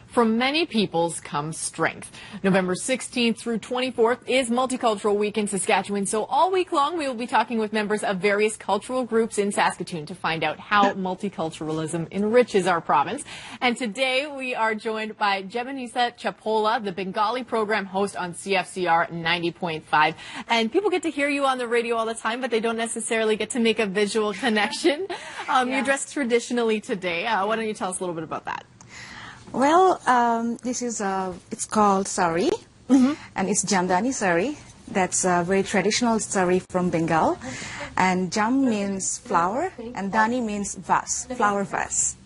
From many peoples comes strength. November 16th through 24th is Multicultural Week in Saskatchewan, so all week long we will be talking with members of various cultural groups in Saskatoon to find out how multiculturalism enriches our province. And today we are joined by Jebanisa Chapola, the Bengali program host on CFCR 90.5. And people get to hear you on the radio all the time, but they don't necessarily get to make a visual connection. You're dressed traditionally today. Why don't you tell us a little bit about that? Well, this is it's called sari, and it's Jamdani sari. That's a very traditional sari from Bengal, and Jam means flower, and Dani means vase, flower vase.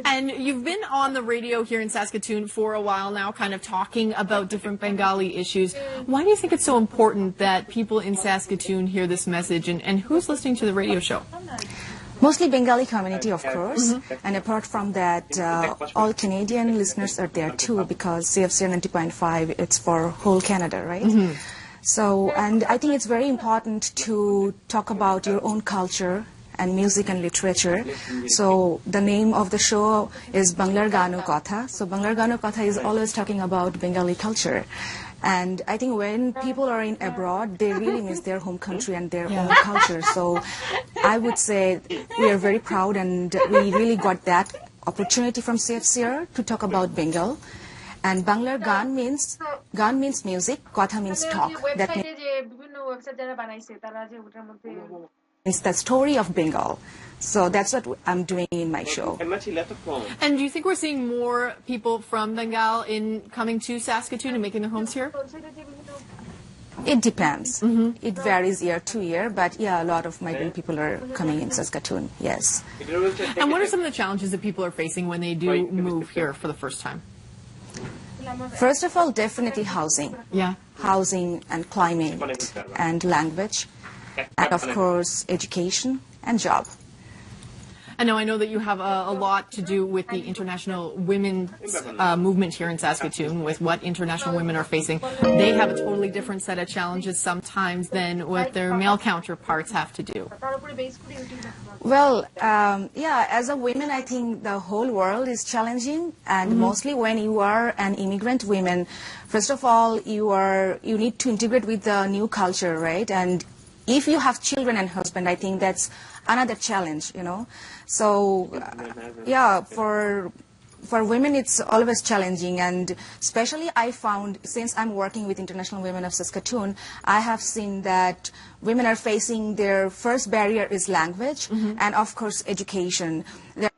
And you've been on the radio here in Saskatoon for a while now, kind of talking about different Bengali issues. Why do you think it's so important that people in Saskatoon hear this message, and who's listening to the radio show? Mostly Bengali community, of course, and apart from that, all Canadian listeners are there too, because CFCR 90.5, it's for whole Canada, right? So, and I think it's very important to talk about your own culture and music and literature. So the name of the show is Bangla Kotha. So Bangla Kotha is always talking about Bengali culture. And I think when people are in abroad, they really miss their home country and their own culture. So I would say we are very proud, and we really got that opportunity from CFCR to talk about Bengal. And Bangla gan means music, Kotha means talk. That means the story of Bengal. So that's what I'm doing in my show. And do you think we're seeing more people from Bengal coming to Saskatoon and making their homes here? It depends. It varies year to year, but yeah, a lot of migrant people are coming in Saskatoon, yes. And what are some of the challenges that people are facing when they do move here for the first time? First of all, definitely housing. Yeah. Housing and climate and language, and of course education and job. I know that you have a lot to do with the international women's movement here in Saskatoon, with what international women are facing. They have a totally different set of challenges sometimes than what their male counterparts have to do. Well, yeah, as a woman, I think the whole world is challenging, and mostly when you are an immigrant woman, first of all, you need to integrate with the new culture, right? And if you have children and husband, I think that's another challenge, you know. So, yeah, for women, it's always challenging, and especially I found, since I'm working with International Women of Saskatoon, I have seen that women are facing their first barrier is language, and of course education. There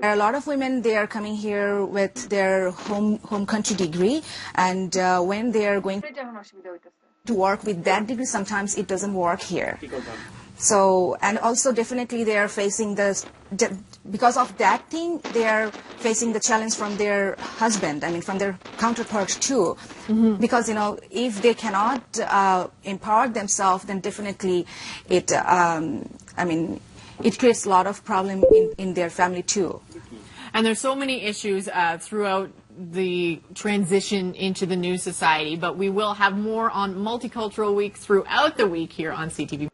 are a lot of women, they are coming here with their home country degree, and when they are going to work with that degree, sometimes it doesn't work here. So, and also definitely they are facing because of that thing, they are facing the challenge from their husband, I mean from their counterpart too. Because, you know, if they cannot empower themselves, then definitely it, it creates a lot of problem in their family too. And there's so many issues throughout the transition into the new society, but we will have more on Multicultural Week throughout the week here on CTV.